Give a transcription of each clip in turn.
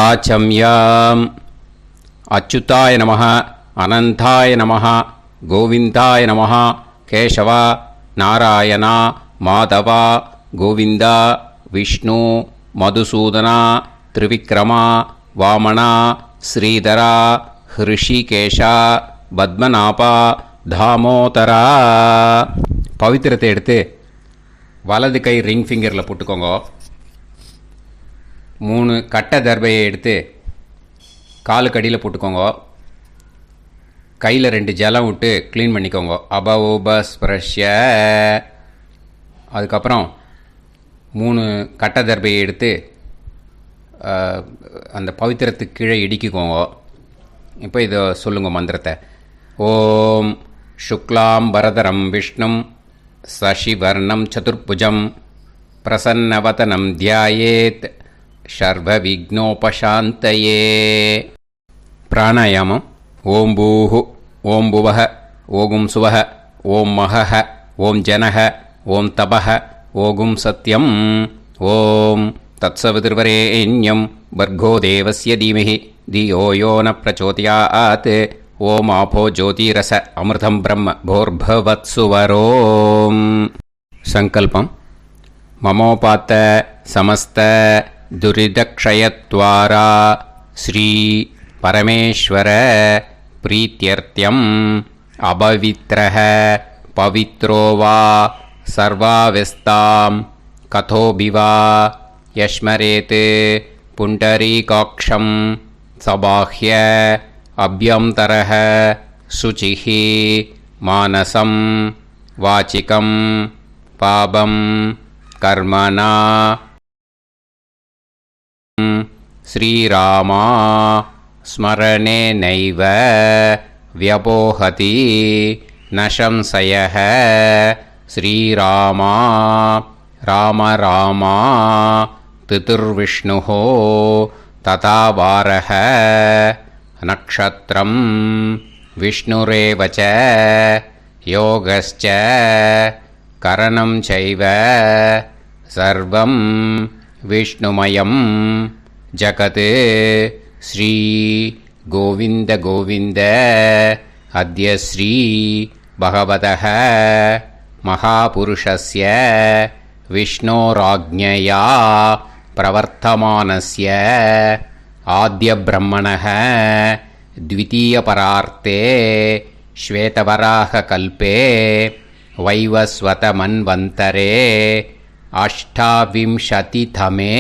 ஆச்சம்யாம். அச்சுதாய நமः, அனந்தாய நமः, கோவிந்தாய நமः, கேசவா, நாராயணா, மாதவா, கோவிந்தா, விஷ்ணு, மதுசூதனா, திரிவிக்ரமா, வாமனா, ஸ்ரீதரா, ஹிருஷிகேஷா, பத்மநாபா, தாமோதரா. பவித்திரத்தை எடுத்து வலது கை ரிங் ஃபிங்கரில் போட்டுக்கோங்க. 3 கட்டை தர்பையை எடுத்து காலுக்கடியில் போட்டுக்கோங்க. கையில் 2 ஜலம் விட்டு க்ளீன் பண்ணிக்கோங்க. அபவோபஸ்பிரஷ்ய. அதுக்கப்புறம் 3 கட்டை தர்பையை எடுத்து அந்த பவித்திரத்துக்கு கீழே இடிக்கிக்கோங்க. இப்போ இதை சொல்லுங்க மந்திரத்தை. ஓம் சுக்லாம் வரதரம் விஷ்ணும் சசிவர்ணம் சதுர்புஜம் பிரசன்னவதனம் தியாயேத் சர்வ விக்னோபசாந்தயே. பிராணாயாமம். ஓம் பூஹு, ஓம் புவஹ, ஓகும் சுவஹ, ஓம் மஹஹ, ஓம் ஜனஹ, ஓம் தபஹ, ஓகும் சத்யம். ஓம் தத்சவிதுர்வரேண்யம் பர்கோ தேவஸ்ய தீமஹி தியோ யோ ந பிரச்சோதயாத். ஓம் ஆபோ ஜோதிரச அமிர்தம் பிரம்ம போர்பவத்சுவரோம். சங்கல்பம். மமோபாத்த சமஸ்த துரிதக்ஷயத்வாரா ஸ்ரீ பரமேஸ்வர பிரீத்யர்த்தியம் அபவித்ரஹ பவித்ரோ வா சர்வாவஸ்தாம் கதோபிவா யஸ்மரேத் புண்டரீகாக்ஷம் சபாஹ்ய அப்யந்தரஹ சுசிஹ மானசம் வாசிகம் பாபம் கர்மணா ஸ்ரீராமா ஸ்மரணேனைவ வ்யபோஹதி ந சம்சயः. ஸ்ரீராமா ராம ராமா திதிர்விஷ்ணுः ததா வாரः. நக்ஷத்ரம் விஷ்ணுரேவ ச யோகஸ்ச கரணம் சைவ சர்வம் விஷ்ணுமயம் ஜகத். ஸ்ரீ கோவிந்த கோவிந்த அத்ய ஸ்ரீ பகவதः மகாபுருஷஸ்ய விஷ்ணோராஜ்ஞயா பிரவர்த்தமானஸ்ய ஆத்ய பிரம்மணः த்விதீயபரார்த்தே ஸ்வேதவராக கல்பே வைவஸ்வத மன்வந்தரே அஷ்டாவிம்சதிதமே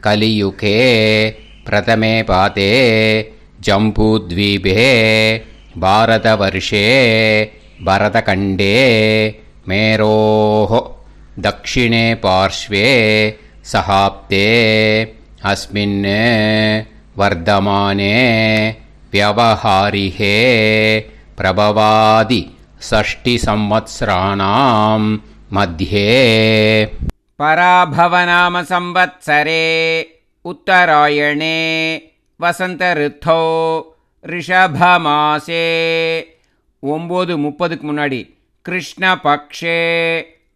கலியுகே பிரதமே பாதே ஜம்பூத்வீபே பாரதவர்ஷே பரதகண்டே மேரோः தக்ஷிணே பார்ஷ்வே சஹாப்தே அஸ்மின் வர்தமானே व्यवहारिहे प्रभवादि षष्टि संवत्सराणां मध्ये. पराभवनाम संवत्सरे उत्तरायणे वसंत ऋतौ ऋषभमासे 9:30 முன்னாடி கிருஷ்ணபக்ஷே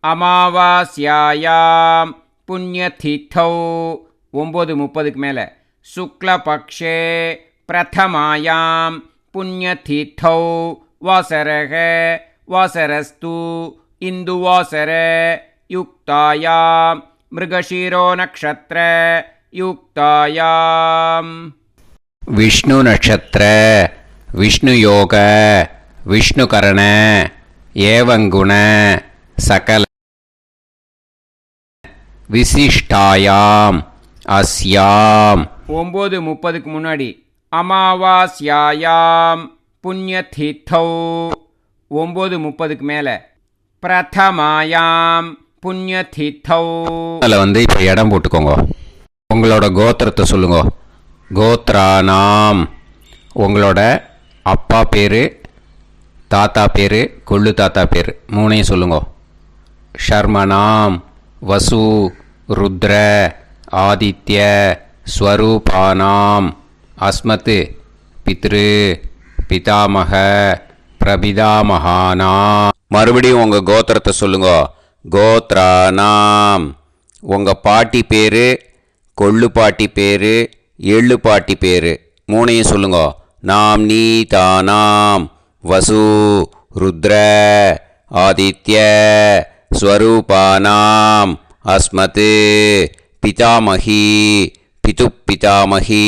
அமாவாஸ்யாயாம் புண்ணியதிதௌ 9:30 மேலே சுக்லபக்ஷே பிரதமாயாம் புண்ணியதிதௌ வாசரக வாசரஸ்து இந்துவாசர யுக்தாயாம் மிருகஷீரோ நக்ஷத்ர யுக்தாயாம். விஷ்ணு நட்சத்திர விஷ்ணு யோக விஷ்ணுகரண ஏவங்குண சகல விசிஷ்டாயாம் அஸ்யாம் 9:30 முன்னாடி அமாவாஸ்யாயாம் புண்ணியதிதௌ 9:30 மேலே பிரதமாயாம் புண்ணியதிதௌ. அதில் இப்போ இடம் போட்டுக்கோங்க. உங்களோட கோத்திரத்தை சொல்லுங்க. கோத்ரானாம் உங்களோட அப்பா பேர், தாத்தா பேர், கொள்ளு தாத்தா பேர் 3ஐயும் சொல்லுங்க. ஷர்மனாம் வசு ருத்ர ஆதித்ய ஸ்வரூபானாம் அஸ்மத் பித்ரு பிதாமக பிரபிதாமகானா. மறுபடியும் உங்கள் கோத்திரத்தை சொல்லுங்க. கோத்ரானாம் உங்கள் பாட்டி பேர், கொள்ளு பாட்டி பேர், எள்ளு பாட்டி பேர் மூணையும் சொல்லுங்க. நாம் நீ தானாம் வசு ருத்ர ஆதித்ய ஸ்வரூபானாம் அஸ்மத் பிதாமகி பிது பிதாமகி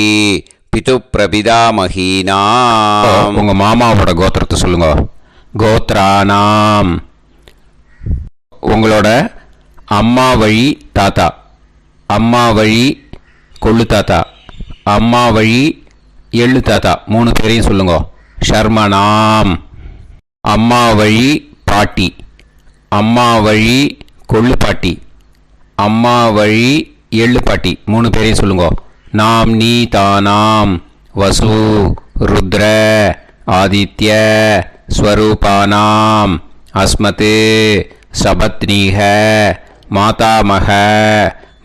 பிது பிரபிதாமகீனாம். உங்கள் மாமாவோட கோத்திரத்தை சொல்லுங்க. கோத்ரானாம் உங்களோட அம்மா வழி தாத்தா, அம்மா வழி கொள்ளு தாத்தா, அம்மா வழி எள்ளு தாத்தா 3 பேரையும் சொல்லுங்க. ஷர்மனாம் அம்மா வழி பாட்டி, அம்மா வழி கொள்ளு பாட்டி, அம்மா வழி எள்ளு பாட்டி 3 பேரையும் சொல்லுங்க. நாம் நீ தானாம் வசு ருத்ர ஆதித்ய ஸ்வரூபானாம் அஸ்மத் சபத்னீக மாதாமக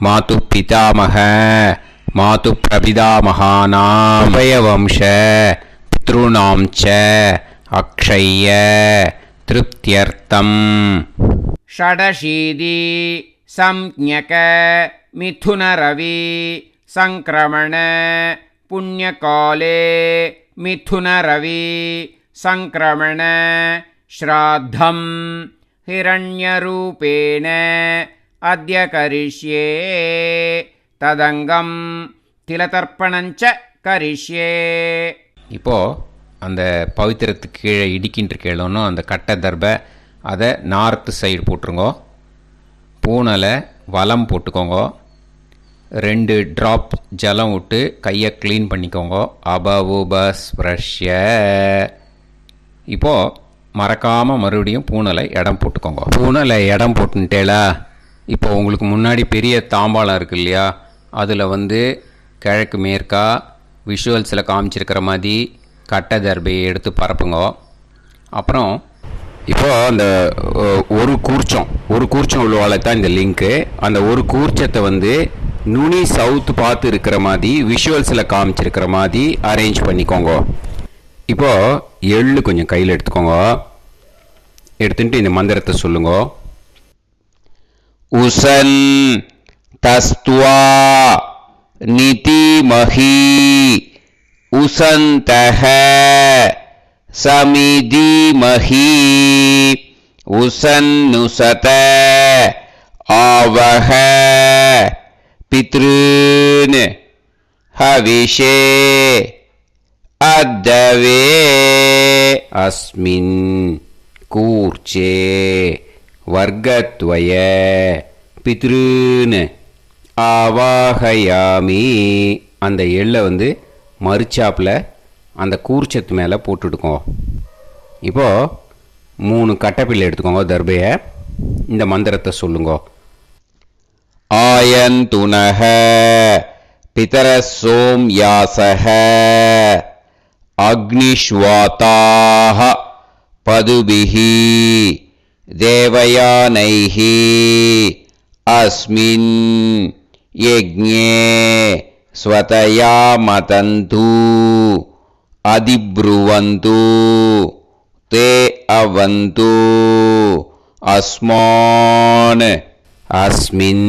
மாது பிதாமக மாது பிரபிதாமகானாம் உபயவம்ச பித்ருணாம் ச அக்ஷய்ய திருப்தியர்த்தம். षडशीति संज्ञक मिथुनरवि संक्रमण पुण्यकाले मिथुनरवि संक्रमण श्राद्धं हिरण्यरूपेण अद्य करिष्ये तदङ्गं तिलतर्पणञ्च करिष्ये. இப்போது அந்த பவித்திரத்துக்கு கீழே இடிக்கின்ற கேளோன்னு அந்த கட்டை தர்பை அதை நார்த்து சைடு போட்டுருங்க. பூனலை வலம் போட்டுக்கோங்க. 2 ட்ராப் ஜலம் விட்டு கையை க்ளீன் பண்ணிக்கோங்க. அபவுபஸ்ப்ரஷ்ய. இப்போது மறக்காமல் மறுபடியும் பூனலை இடம் போட்டுக்கோங்க. பூனலை இடம் போட்டுட்டேலா. இப்போ உங்களுக்கு முன்னாடி பெரிய தாம்பாளம் இருக்கு இல்லையா, அதில் கிழக்கு மேற்கா விஷுவல்ஸில் காமிச்சிருக்கிற மாதிரி கட்டை தர்பையை எடுத்து பரப்புங்க. அப்புறம் இப்போது அந்த ஒரு கூர்ச்சம் உள்ளவால தான் இந்த லிங்க்கு. அந்த ஒரு கூர்ச்சத்தை நுனி சவுத்து பார்த்து இருக்கிற மாதிரி விஷுவல்ஸில் காமிச்சிருக்கிற மாதிரி அரேஞ்ச் பண்ணிக்கோங்க. இப்போது எள்ளு கொஞ்சம் கையில் எடுத்துக்கோங்க. எடுத்துட்டு இந்த மந்திரத்தை சொல்லுங்க. உசன் தஸ்துவா நிதிமஹி உசந்தஹ சமிதிமஹி உசன்னுசத ஆவஹ பித்ருன் ஹவிஷே அத்தவே அஸ்மின் கூர்ச்சே வர்க்கத்வய பித்ருன் ஆவாஹயாமி. அந்த எள்ளை மறுச்சாப்பில் அந்த கூர்ச்சத்து மேலே போட்டுடுக்கோங்க. இப்போது 3 கட்டைப்பிள்ளை எடுத்துக்கோங்க. தர்பையை இந்த மந்திரத்தை சொல்லுங்க. ஆயந்துனஹ பிதர சோம்யாசஹ அக்னிஷ்வாதாஹ பதுபிஹி தேவயானைஹி அஸ்மின் யஜ்ஞே ஸ்வதயா மதந்து அதிப்ருவந்து தே அவது அஸ்மான் அஸ்மின்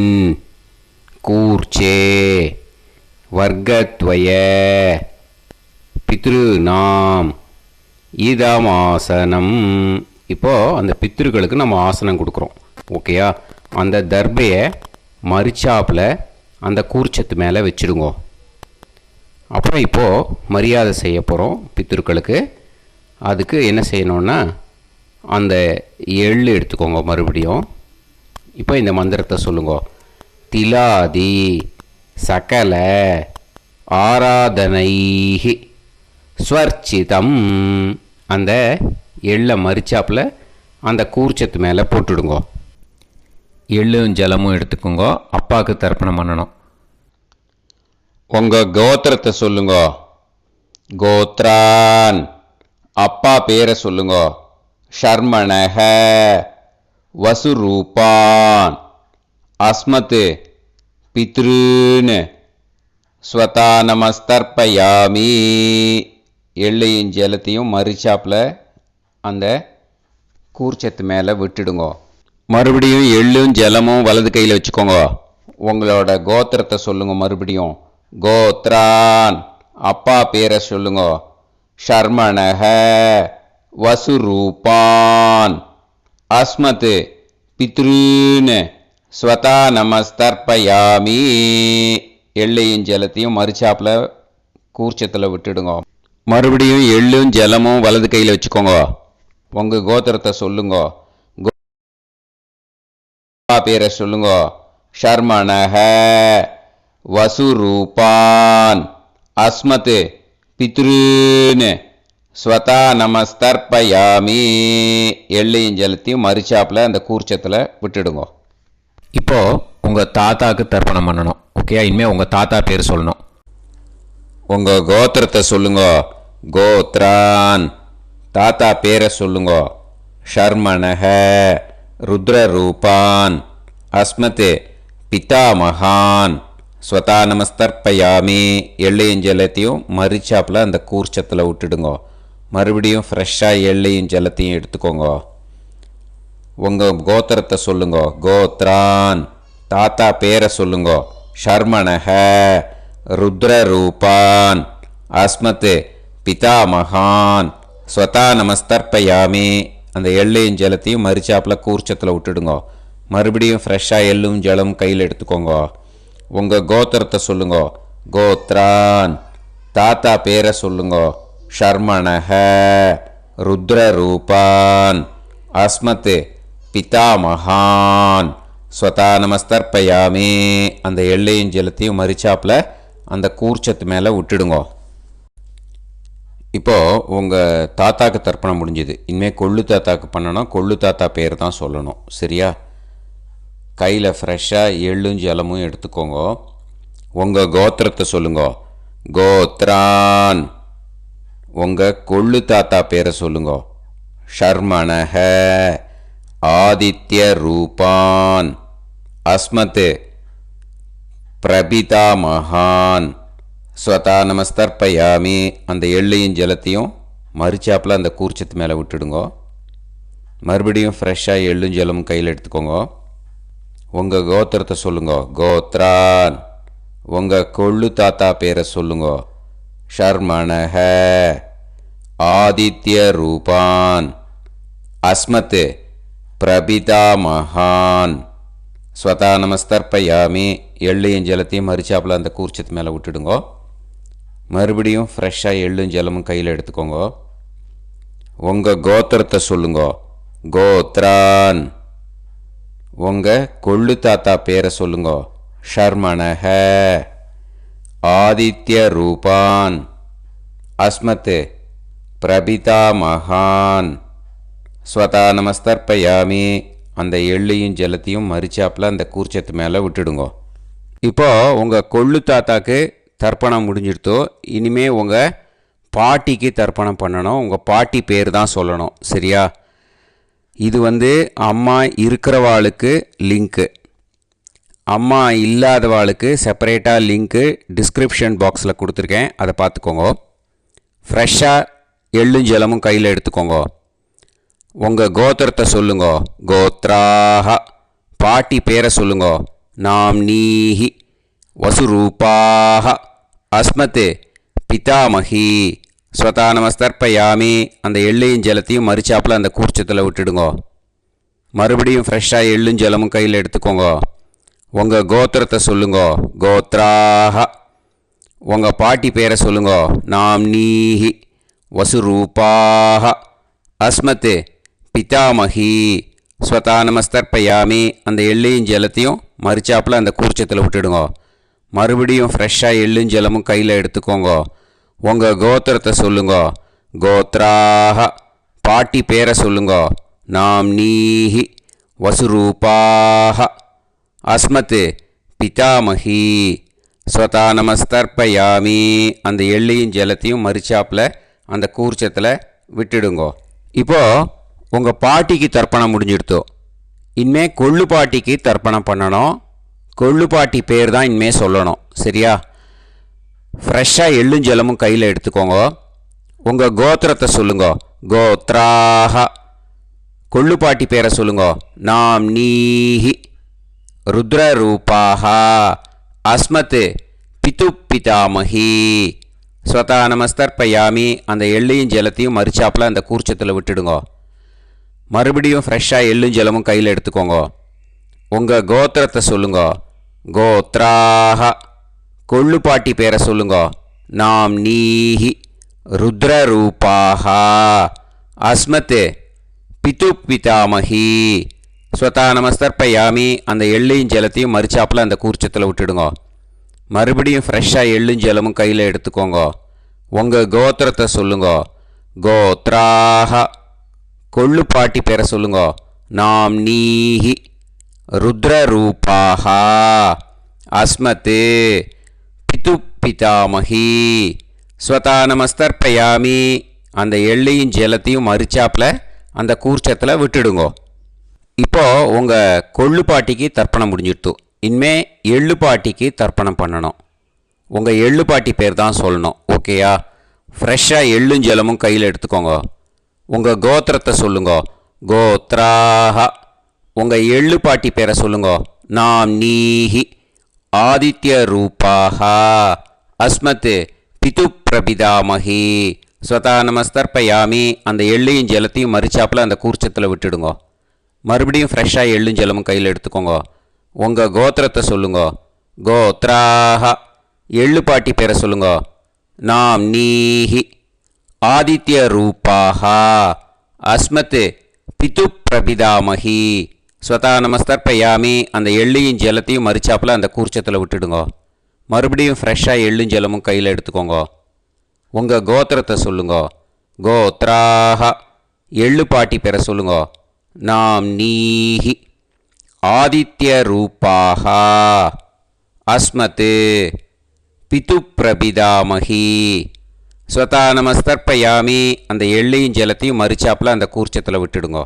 கூர்ச்சே வர்க்கத்வய பித்ருநாம் இதமாசனம். இப்போது அந்த பித்ருக்களுக்கு நம்ம ஆசனம் கொடுக்குறோம். ஓகேயா? அந்த தர்பையை மறுச்சாப்பில் அந்த கூர்ச்சத்து மேலே வச்சுடுங்க. அப்புறம் இப்போது மரியாதை செய்ய போகிறோம் பித்ருக்களுக்கு. அதுக்கு என்ன செய்யணுன்னா அந்த எள்ளு எடுத்துக்கோங்க. மறுபடியும் இப்போ இந்த மந்திரத்தை சொல்லுங்க. திலாதி சகல ஆராதனைஹி ஸ்வர்ச்சிதம். அந்த எள்ளை மரிச்சாப்பில் அந்த கூர்ச்சத்து மேலே போட்டுடுங்க. எள்ளும் ஜலமும் எடுத்துக்கோங்க. அப்பாவுக்கு தர்ப்பணம் பண்ணணும். உங்கள் கோத்திரத்தை சொல்லுங்க. கோத்ரான் அப்பா பேரை சொல்லுங்க. ஷர்மணக வசுரூபான் அஸ்மத் பித்ருன் ஸ்வதா நமஸ்தர்ப்பயாமி. எள்ளையும் ஜலத்தையும் மறுச்சாப்பில் அந்த கூர்ச்சத்து மேலே விட்டுடுங்க. மறுபடியும் எள்ளும் ஜலமும் வலது கையில் வச்சுக்கோங்க. உங்களோட கோத்திரத்தை சொல்லுங்க. மறுபடியும் கோத்ரான் அப்பா பேரை சொல்லுங்க. ஷர்மணஹ வசுரூபான். அஸ்மத் பித்ருன்னு ஸ்வதா நமஸ்தர்ப்பயாமி. எள்ளையும் ஜலத்தையும் மறுச்சாப்பில் கூர்ச்சத்தில் விட்டுடுங்க. மறுபடியும் எள்ளும் ஜலமும் வலது கையில் வச்சுக்கோங்க. உங்கள் கோத்திரத்தை சொல்லுங்க. பேரை சொல்லுங்க. ஷர்மணஹ வசுரூபான். அஸ்மத் பித்ருன்னு ஸ்வதா நமஸ்தர்ப்பயாமி. எள்ளையும் ஜலத்தையும் மறுச்சாப்பில் அந்த கூர்ச்சத்தில் விட்டுடுங்க. இப்போது உங்கள் தாத்தாவுக்கு தர்ப்பணம் பண்ணணும். ஓகே, இனிமேல் உங்கள் தாத்தா பேர் சொல்லணும். உங்கள் கோத்திரத்தை சொல்லுங்க. கோத்ரான் தாத்தா பேரை சொல்லுங்க. ஷர்மணஹ ருத்ரரூபான். அஸ்மத் பிதாமகான். ஸ்வதா நமஸ்தர்ப்பயாமி. எள்ளையும் ஜலத்தையும் மறுச்சாப்பில் அந்த கூர்ச்சத்தில் விட்டுடுங்க. மறுபடியும் ஃப்ரெஷ்ஷாக எள்ளையும் ஜலத்தையும் எடுத்துக்கோங்க. உங்கள் கோத்திரத்தை சொல்லுங்க. கோத்ரான் தாத்தா பேரை சொல்லுங்க. ஷர்மணஹ ருத்ரரூபான். அஸ்மத் பிதாமகான். ஸ்வதா நமஸ்தர்ப்பயாமி. அந்த எள்ளையும் ஜலத்தையும் மறுச்சாப்பில் கூர்ச்சத்தில் விட்டுடுங்க. மறுபடியும் ஃப்ரெஷ்ஷாக எள்ளும் ஜலம் கையில் எடுத்துக்கோங்க. உங்கள் கோத்திரத்தை சொல்லுங்க. கோத்ரான் தாத்தா பேரை சொல்லுங்க. ஷர்மணஹ ருத்ரரூபான். அஸ்மத் பிதாமகான். ஸ்வதா நமஸ்தர்ப்பயாமி. அந்த எள்ளையும் ஜலத்தையும் மறுச்சாப்பில் அந்த கூர்ச்சத்து மேலே விட்டுடுங்க. இப்போது உங்கள் தாத்தாக்கு தர்ப்பணம் முடிஞ்சுது. இனிமேல் கொள்ளு தாத்தாக்கு பண்ணணும். கொள்ளு தாத்தா பேர் தான் சொல்லணும். சரியா? கையில் ஃப்ரெஷ்ஷாக எள்ளும் ஜலமும் எடுத்துக்கோங்க. உங்கள் கோத்திரத்தை சொல்லுங்க. கோத்ரான் உங்கள் கொள்ளு தாத்தா பேரை சொல்லுங்க. ஷர்மணஹ ஆதித்ய ரூபான். அஸ்மத் பிரபிதாமகான். ஸ்வதா நமஸ்தர்ப்பயாமி. அந்த எள்ளையும் ஜலத்தையும் மறுச்சாப்பில் அந்த கூர்ச்சத்து மேலே விட்டுடுங்க. மறுபடியும் ஃப்ரெஷ்ஷாக எள்ளும் ஜலமும் கையில் எடுத்துக்கோங்க. உங்கள் கோத்திரத்தை சொல்லுங்க. கோத்ரான் உங்கள் கொள்ளு தாத்தா பேரை சொல்லுங்க. ஷர்மணஹ ஆதித்ய ரூபான். அஸ்மத் பிரபிதாமகான். ஸ்வதா நமஸ்தர்ப்பயாமி. எள்ளையும் ஜலத்தையும் மறுச்சாப்பில் அந்த கூர்ச்சத்து மேலே விட்டுடுங்க. மறுபடியும் ஃப்ரெஷ்ஷாக எள்ளும் ஜலமும் கையில் எடுத்துக்கோங்க. உங்கள் கோத்திரத்தை சொல்லுங்க. கோத்ரான் உங்கள் கொள்ளு தாத்தா பேரை சொல்லுங்க. ஷர்மணஹ ஆதித்ய ரூபான். அஸ்மத் பிரபிதாமகான். ஸ்வதா நமஸ்தர்ப்பயாமி. அந்த எள்ளையும் ஜலத்தையும் மறுச்சாப்பில் அந்த கூர்ச்சத்து மேலே விட்டுடுங்க. இப்போது உங்கள் கொள்ளு தாத்தாக்கு தர்ப்பணம் முடிஞ்சிடுத்தோ. இனிமேல் உங்கள் பாட்டிக்கு தர்ப்பணம் பண்ணணும். உங்கள் பாட்டி பேர் தான் சொல்லணும். சரியா? இது அம்மா இருக்கிறவாளுக்கு லிங்க்கு. அம்மா இல்லாதவாளுக்கு செப்பரேட்டாக லிங்க்கு டிஸ்கிரிப்ஷன் பாக்ஸில் கொடுத்துருக்கேன். அதை பார்த்துக்கோங்க. ஃப்ரெஷ்ஷாக எள்ளும் ஜலமும் கையில் எடுத்துக்கோங்க. உங்கள் கோத்திரத்தை சொல்லுங்க. கோத்ராஹ பாட்டி பேரை சொல்லுங்க. நாம் நீஹி வசுரூபாஹ. அஸ்மத் பிதாமகி. ஸ்வதா நமஸ்தர்ப்பயாமி. அந்த எள்ளையும் ஜலத்தையும் மறுச்சாப்பில் அந்த கூர்ச்சத்தில் விட்டுடுங்க. மறுபடியும் ஃப்ரெஷ்ஷாக எள்ளும் ஜலமும் கையில் எடுத்துக்கோங்க. உங்கள் கோத்திரத்தை சொல்லுங்க. கோத்ராஹ உங்கள் பாட்டி பேரை சொல்லுங்க. நாம் நீஹி வசுரூபாஹ. அஸ்மத் பிதாமகி. ஸ்வதா நமஸ்தர்ப்பயாமி. அந்த எள்ளையும் ஜலத்தையும் மறுச்சாப்பில் அந்த கூர்ச்சத்தில் விட்டுடுங்க. மறுபடியும் ஃப்ரெஷ்ஷாக எள்ளும் ஜலமும் கையில் எடுத்துக்கோங்க. உங்கள் கோத்திரத்தை சொல்லுங்க. கோத்ராஹ பாட்டி பேரை சொல்லுங்க. நாம் நீஹி வசுரூபாஹ. அஸ்மத் பிதாமகி. ஸ்வதா நமஸ்தர்ப்பயாமி. அந்த எள்ளையும் ஜலத்தையும் மறுச்சாப்பில் அந்த கூர்ச்சத்தில் விட்டுடுங்க. இப்போது உங்கள் பாட்டிக்கு தர்ப்பணம் முடிஞ்சிடுத்தோ. இனிமேல் கொள்ளு பாட்டிக்கு தர்ப்பணம் பண்ணணும். கொள்ளு பாட்டி பேர் தான் இனிமேல் சொல்லணும். சரியா? ஃப்ரெஷ்ஷாக எள்ளும் ஜலமும் கையில் எடுத்துக்கோங்க. உங்கள் கோத்திரத்தை சொல்லுங்க. கோத்ராஹ கொள்ளு பாட்டி பேரை சொல்லுங்க. நாம் நீஹி ருத்ரரூபாஹ. அஸ்மத் பிது பிதாமகி. ஸ்வதா நமஸ்தர்ப்பயாமி. அந்த எள்ளையும் ஜலத்தையும் மறிச்சாப்பில் அந்த கூர்ச்சத்தில் விட்டுடுங்க. மறுபடியும் ஃப்ரெஷ்ஷாக எள்ளும் ஜலமும் கையில் எடுத்துக்கோங்க. உங்கள் கோத்திரத்தை சொல்லுங்க. கோத்ராக. கொள்ளுப்பாட்டி பேரை சொல்லுங்க. நாம் நீஹி ருத்ரரூபாக. அஸ்மத் பிது பிதாமகி. ஸ்வதா நமஸ்தர்ப்பயாமி. அந்த எள்ளையும் ஜலத்தையும் மறிச்சாப்பில் அந்த கூர்ச்சத்தில் விட்டுடுங்க. மறுபடியும் ஃப்ரெஷ்ஷாக எள்ளும் ஜலமும் கையில் எடுத்துக்கோங்க. உங்கள் கோத்திரத்தை சொல்லுங்க. கோத்ராக. கொள்ளுப்பாட்டி பேரை சொல்லுங்க. நாம் நீஹி ருத்ரரூபாக. அஸ்மத் பிது பிதாமகி. ஸ்வதா நமஸ்தர்ப்பயாமி. அந்த எள்ளையும் ஜலத்தையும் மறிச்சாப்பில் அந்த கூர்ச்சத்தில் விட்டுடுங்க. இப்போது உங்கள் கொள்ளுப்பாட்டிக்கு தர்ப்பணம் முடிஞ்சிடுத்து. இனிமே எள்ளுப்பாட்டிக்கு தர்ப்பணம் பண்ணணும். உங்கள் எள்ளுப்பாட்டி பேர் தான் சொல்லணும். ஓகேயா? ஃப்ரெஷ்ஷாக எள்ளும் ஜலமும் கையில் எடுத்துக்கோங்க. உங்கள் கோத்திரத்தை சொல்லுங்க. கோத்ராக. உங்கள் எள்ளுப்பாட்டி பேரை சொல்லுங்க. நாம் நீஹி ஆதித்ய ரூபாக. அஸ்மத் பிது பிரபிதாமகி. ஸ்வதா நமஸ்தர்ப்பயாமி. அந்த எள்ளையும் ஜலத்தையும் மறிச்சாப்பில் அந்த கூர்ச்சத்தில் விட்டுடுங்க. மறுபடியும் ஃப்ரெஷ்ஷாக எள்ளும் ஜலமும் கையில் எடுத்துக்கோங்க. உங்கள் கோத்திரத்தை சொல்லுங்க. கோத்ராக. எள்ளுப்பாட்டி பேரை சொல்லுங்க. நாம் நீஹி ஆதித்ய ரூபாக. அஸ்மத் பிது பிரபிதாமகி. ஸ்வதா நமஸ்தர்ப்பயாமி. அந்த எள்ளையும் ஜலத்தையும் மறிச்சாப்பில் அந்த கூர்ச்சத்தில் விட்டுடுங்க. மறுபடியும் ஃப்ரெஷ்ஷாக எள்ளும் ஜலமும் கையில் எடுத்துக்கோங்க. உங்கள் கோத்திரத்தை சொல்லுங்க. கோத்ராக. எள்ளுப்பாட்டி பேரை சொல்லுங்க. நாம் நீஹி ஆதித்ய ரூபாக. அஸ்மத் பிது பிரபிதாமகி. ஸ்வதா நமஸ்தர்ப்பயாமி. அந்த எள்ளையும் ஜலத்தையும் மறிச்சாப்பில் அந்த கூர்ச்சத்தில் விட்டுடுங்க.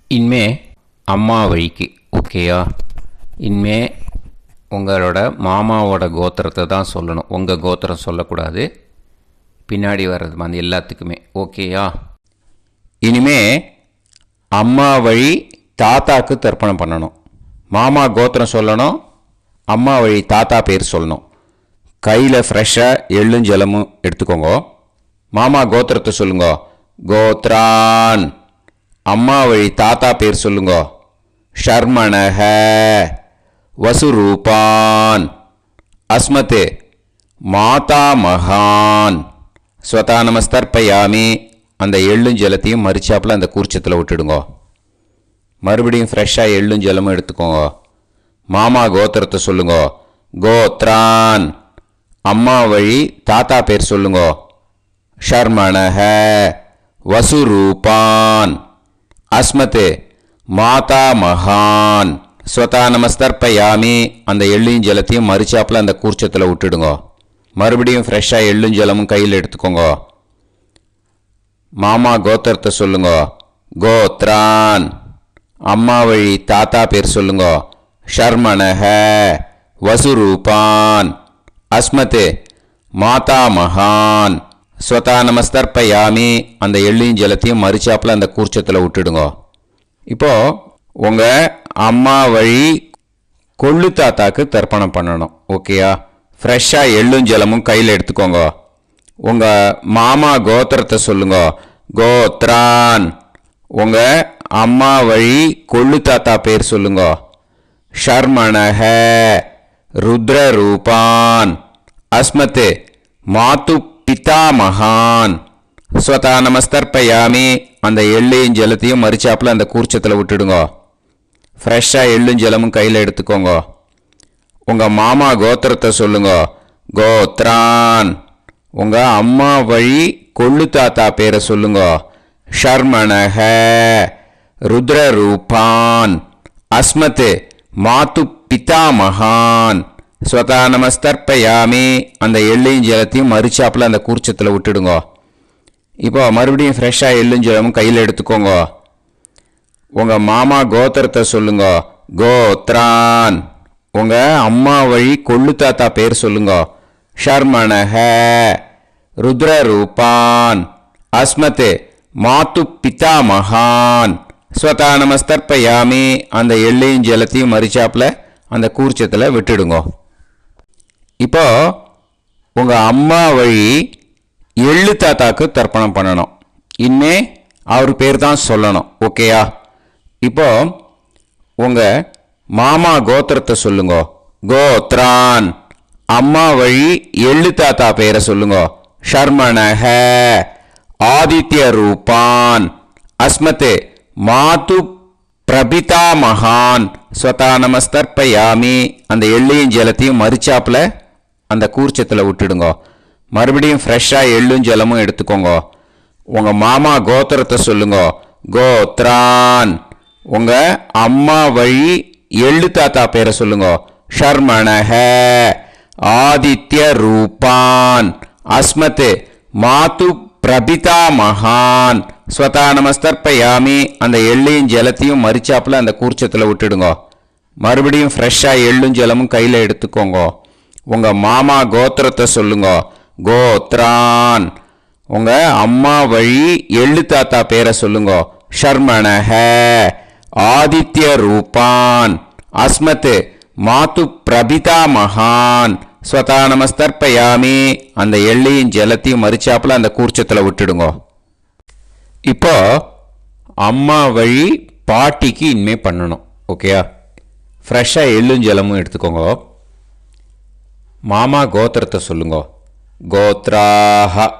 இனிமே அம்மா வழிக்கு. ஓகேயா? இனிமே உங்களோட மாமாவோட கோத்திரத்தை தான் சொல்லணும். உங்கள் கோத்திரம் சொல்லக்கூடாது. பின்னாடி வர்றது வந்து எல்லாத்துக்குமே. ஓகேயா? இனிமே அம்மா வழி தாத்தாக்கு தர்ப்பணம் பண்ணணும். மாமா கோத்திரம் சொல்லணும். அம்மா வழி தாத்தா பேர் சொல்லணும். கையில் ஃப்ரெஷ்ஷாக எள்ளும் ஜலமும் எடுத்துக்கோங்க. மாமா கோத்திரத்தை சொல்லுங்க. கோத்ரான். அம்மா வழி தாத்தா பேர் சொல்லுங்க. ஷர்மணஹ வசுரூபான். அஸ்மத் மாதா மகான். ஸ்வதா நமஸ்தர்ப்பயாமி. அந்த எள்ளும் ஜலத்தையும் மறிச்சாப்பில் அந்த கூர்ச்சத்தில் விட்டுடுங்க. மறுபடியும் ஃப்ரெஷ்ஷாக எள்ளும் ஜலமும் எடுத்துக்கோங்க. மாமா கோத்திரத்தை சொல்லுங்க. கோத்ரான். அம்மா வழி தாத்தா பேர் சொல்லுங்க. ஷர்மணஹ வசுரூபான். அஸ்மத் மாதா மகான். ஸ்வதா நமஸ்தர்ப்பயாமி. அந்த எள்ளையும் ஜலத்தையும் மறிச்சாப்பில் அந்த கூர்ச்சத்தில் விட்டுடுங்க. மறுபடியும் ஃப்ரெஷ்ஷாக எள்ளும் ஜலமும் கையில் எடுத்துக்கோங்க. மாமா கோத்திரத்தை சொல்லுங்க. கோத்ரான். அம்மா வழி தாத்தா பேர் சொல்லுங்க. ஷர்மணஹ வசுரூபான். அஸ்மத் மாதா மகான். ஸ்வதா நமஸ்தர்ப்பயாமி. அந்த எள்ளையும் ஜலத்தையும் மறிச்சாப்பில் அந்த கூர்ச்சத்தில் விட்டுடுங்க. இப்போது உங்கள் அம்மா வழி கொள்ளு தாத்தாக்கு தர்ப்பணம் பண்ணணும். ஓகேயா? ஃப்ரெஷ்ஷாக எள்ளும் ஜலமும் கையில் எடுத்துக்கோங்க. உங்கள் மாமா கோத்திரத்தை சொல்லுங்க. கோத்ரான். உங்கள் அம்மா வழி கொள்ளு தாத்தா பேர் சொல்லுங்க. ஷர்மணஹ ருத்ரரூபான். அஸ்மத் மாது பிதாமகான். ஸ்வதா நமஸ்தர்ப்பயாமி. அந்த எள்ளையும் ஜலத்தையும் மறிச்சாப்பில் அந்த கூர்ச்சத்தில் விட்டுடுங்க. ஃப்ரெஷ்ஷாக எள்ளும் ஜலமும் கையில் எடுத்துக்கோங்க. உங்கள் மாமா கோத்திரத்தை சொல்லுங்க. கோத்ரான். உங்கள் அம்மா வழி கொள்ளு தாத்தா பேரை சொல்லுங்க. ஷர்மணஹ ருத்ரரூபான். அஸ்மத் மாது பிதாமகான். ஸ்வதா நமஸ்தர்ப்பயாமி. அந்த எள்ளையும் ஜலத்தையும் மறிச்சாப்பில் அந்த கூர்ச்சத்தில் விட்டுடுங்க. இப்போ மறுபடியும் ஃப்ரெஷ்ஷாக எள்ளும் ஜலமும் கையில் எடுத்துக்கோங்க. உங்கள் மாமா கோத்திரத்தை சொல்லுங்க. கோத்ரான். உங்கள் அம்மா வழி கொள்ளு தாத்தா பேர் சொல்லுங்க. ஷர்மணஹ ருத்ரரூபான். அஸ்மத் மாது பிதாமகான். ஸ்வதா நமஸ்தர்ப்பயாமி. அந்த எள்ளையும் ஜலத்தையும் மறிச்சாப்பில் அந்த கூர்ச்சத்தில் விட்டுடுங்க. இப்போ உங்கள் அம்மா வழி எள்ளு தாத்தாக்கு தர்ப்பணம் பண்ணணும். இனிமே அவர் பேர் தான் சொல்லணும். ஓகேயா? இப்போ உங்கள் மாமா கோத்திரத்தை சொல்லுங்க. கோத்ரான். அம்மா வழி எள்ளு தாத்தா பேரை சொல்லுங்க. ஷர்மணஹ. ஆதித்ய ரூபான். அஸ்மதே மாது பிரபிதா மகான் ஸ்வதா நமஸ்தர்ப்பயாமி. அந்த எள்ளையும் ஜலத்தையும் மறிச்சாப்புல அந்த கூர்ச்சத்தில் விட்டுடுங்க. மறுபடியும் ஃப்ரெஷ்ஷாக எள்ளும் ஜலமும் எடுத்துக்கோங்க. உங்கள் மாமா கோத்திரத்தை சொல்லுங்க. கோத்ரான். உங்கள் அம்மா வழி எள்ளு தாத்தா பேரை சொல்லுங்க. ஷர்மணஹ. ஆதித்ய ரூபான். அஸ்மத் மாது பிரபிதா மகான் ஸ்வதா நமஸ்தர்ப்பயாமி. அந்த எள்ளையும் ஜலத்தையும் மறிச்சாப்புல அந்த கூர்ச்சத்தில் விட்டுடுங்க. மறுபடியும் ஃப்ரெஷ்ஷாக எள்ளும் ஜலமும் கையில் எடுத்துக்கோங்க. உங்கள் மாமா கோத்திரத்தை சொல்லுங்க. கோத்ரான். உங்கள் அம்மா வழி எள்ளு தாத்தா பேரை சொல்லுங்க. ஷர்மணஹ. ஆதித்ய ரூபான். அஸ்மத் மாது பிரபிதா மகான் ஸ்வதா நமஸ்தர்ப்பயாமி. அந்த எள்ளையும் ஜலத்தையும் மறிச்சாப்புல அந்த கூர்ச்சத்தில் விட்டுடுங்க. இப்போ அம்மா வழி பாட்டிக்கு இனிமே பண்ணணும். ஓகேயா? ஃப்ரெஷ்ஷாக எள்ளும் ஜலமும் எடுத்துக்கோங்க. மாமா கோத்திரத்தை சொல்லுங்க. கோத்ராஹ.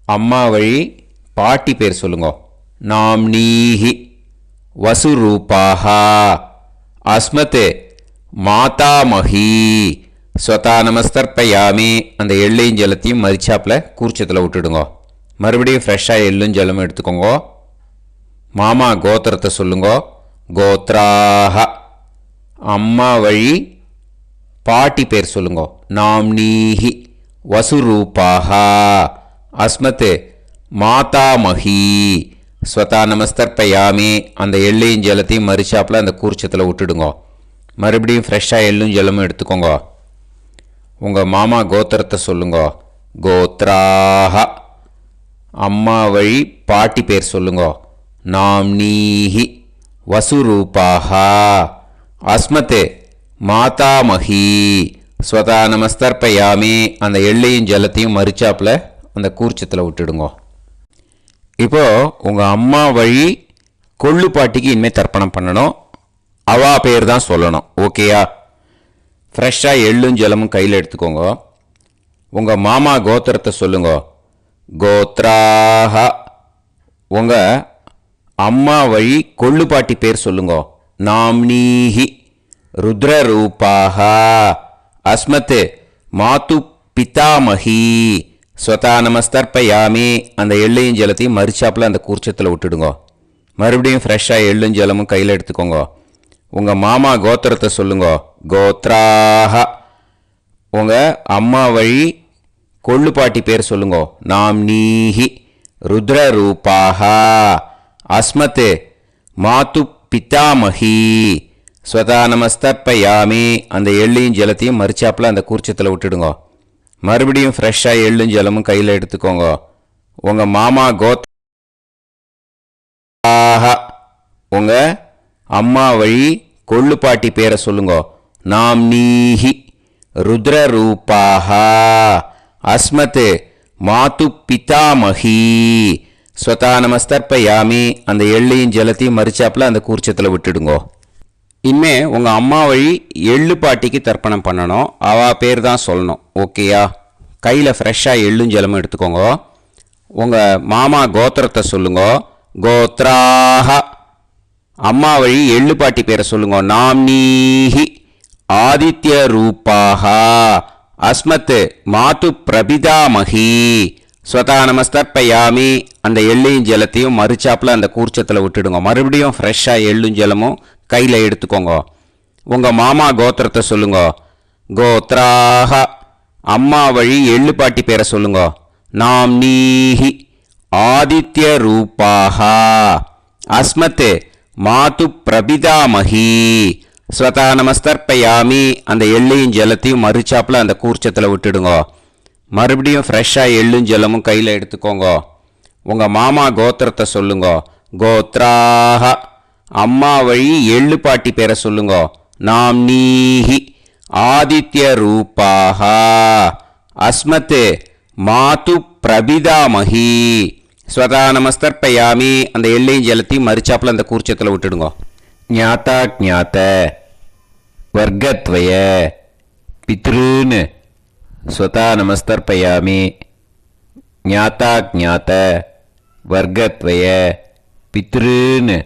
அம்மா வழி பாட்டி பேர் சொல்லுங்க. நாம்னீஹி. வசுரூபாஹ. அஸ்மத் மாதாமஹி. ஸ்வதா நமஸ்தர்ப்பயாமி. அந்த எள்ளையும் ஜலத்தையும் மறிச்சாப்புல கூர்ச்சத்தில் விட்டுடுங்க. மறுபடியும் ஃப்ரெஷ்ஷாக எள்ளும் ஜலமும் எடுத்துக்கோங்க. மாமா கோத்திரத்தை சொல்லுங்க. கோத்ராஹ. அம்மா வழி பாட்டி பேர் சொல்லுங்க. நாம்னீஹி. வசுரூபாஹ. அஸ்மத் மாதாமஹி. ஸ்வதா நமஸ்தர்ப்பயாமி. அந்த எள்ளையும் ஜலத்தையும் மறிச்சாப்புல அந்த கூர்ச்சத்தில் விட்டுடுங்க. மறுபடியும் ஃப்ரெஷ்ஷாக எள்ளும் ஜலமும் எடுத்துக்கோங்க. உங்கள் மாமா கோத்திரத்தை சொல்லுங்க. கோத்ராஹ. அம்மா வழி பாட்டி பேர் சொல்லுங்க. நாம்னீஹி. வசுரூபாஹ. அஸ்மத் மாதாமஹி. ஸ்வதா நமஸ்தர்ப்பயாமி. அந்த எள்ளையும் ஜலத்தையும் மறிச்சாப்புல அந்த கூர்ச்சத்தில் விட்டுடுங்க. இப்போது உங்கள் அம்மா வழி கொள்ளு பாட்டிக்கு இனிமேல் தர்ப்பணம் பண்ணணும். அவா பேர் தான் சொல்லணும். ஓகேயா? ஃப்ரெஷ்ஷாக எள்ளும் ஜலமும் கையில் எடுத்துக்கோங்க. உங்கள் மாமா கோத்திரத்தை சொல்லுங்க. கோத்ராஹ. உங்கள் அம்மா வழி கொள்ளு பாட்டி பேர் சொல்லுங்க. நாம்னீஹி. ருத்ரரூபாஹ. அஸ்மத் மாது பிதாமஹி. ஸ்வதா நமஸ்தர்ப்பயாமி. அந்த எள்ளையும் ஜலத்தையும் மறிச்சாப்புல அந்த கூர்ச்சத்தில் விட்டுடுங்க. மறுபடியும் ஃப்ரெஷ்ஷாக எள்ளும் ஜலமும் கையில் எடுத்துக்கோங்க. உங்கள் மாமா கோத்திரத்தை சொல்லுங்க. கோத்ராஹ. உங்கள் அம்மா வழி கொள்ளு பாட்டி பேர் சொல்லுங்க. நாம்னீஹி. ருத்ரரூபாஹ. அஸ்மத் மாது பிதாமஹி. ஸ்வதா நமஸ்தர்ப்பயாமி. அந்த எள்ளையும் ஜலத்தையும் மறிச்சாப்புல அந்த கூர்ச்சத்தில் விட்டுடுங்க. மறுபடியும் ஃப்ரெஷ்ஷாக எள்ளும் ஜலமும் கையில் எடுத்துக்கோங்க. உங்கள் மாமா கோத்ராஹ. உங்கள் அம்மா வழி கொள்ளு பாட்டி பேரை சொல்லுங்க. நாம்னீஹி. ருத்ரரூபாஹ. அஸ்மத் மாது பிதாமஹி. ஸ்வதா நமஸ்தர்ப்பயாமி. அந்த எள்ளையும் ஜலத்தையும் மறிச்சாப்புல அந்த கூர்ச்சத்தில் விட்டுடுங்க. இனிமே உங்கள் அம்மா வழி எள்ளு பாட்டிக்கு தர்ப்பணம் பண்ணணும். அவா பேர் தான் சொல்லணும். ஓகேயா? கையில் ஃப்ரெஷ்ஷாக எள்ளும் ஜலமும் எடுத்துக்கோங்க. உங்கள் மாமா கோத்திரத்தை சொல்லுங்க. கோத்ராஹ. அம்மா வழி எள்ளு பாட்டி பேரை சொல்லுங்க. நாம்னீஹி. ஆதித்ய ரூபாஹ. அஸ்மத் மாது பிரபிதாமஹி. ஸ்வதா நமஸ்தர்ப்பயாமி. அந்த எள்ளையும் ஜலத்தையும் மறிச்சாப்புல அந்த கூர்ச்சத்தில் விட்டுடுங்க. மறுபடியும் ஃப்ரெஷ்ஷாக எள்ளும் ஜலமும் கையில் எடுத்துக்கோங்க. உங்கள் மாமா கோத்திரத்தை சொல்லுங்க. கோத்ராஹ. அம்மா வழி எள்ளு பாட்டி பேரை சொல்லுங்க. நாம்னீஹி. ஆதித்ய ரூபாஹ. அஸ்மத் மாது பிரபிதாமஹி. ஸ்வதா நமஸ்தர்ப்பயாமி. அந்த எள்ளையும் ஜலத்தையும் மறிச்சாப்புல அந்த கூர்ச்சத்தில் விட்டுடுங்க. மறுபடியும் ஃப்ரெஷ்ஷாக எள்ளும் ஜலமும் கையில் எடுத்துக்கோங்க. உங்கள் மாமா கோத்திரத்தை சொல்லுங்க. கோத்ராஹ. அம்மா வழி எள்ளு பாட்டி பேரை சொல்லுங்க. நாம்னீஹி. ஆதித்யரூபாः அஸ்மத் மாது பிரபிதாமஹி. ஸ்வதா நமஸ்தர்ப்பயாமி. அந்த எள்ளையும் ஜலத்தையும் மறிச்சாப்புல அந்த கூர்ச்சத்தில் விட்டுடுங்க. ஞாதா ஜாத்த வர்க்கத்வய பித்ருன்னு ஸ்வதா நமஸ்தர்ப்பயாமி. ஞாதா ஜாத்த வர்க்கத்வய பித்ருன்னு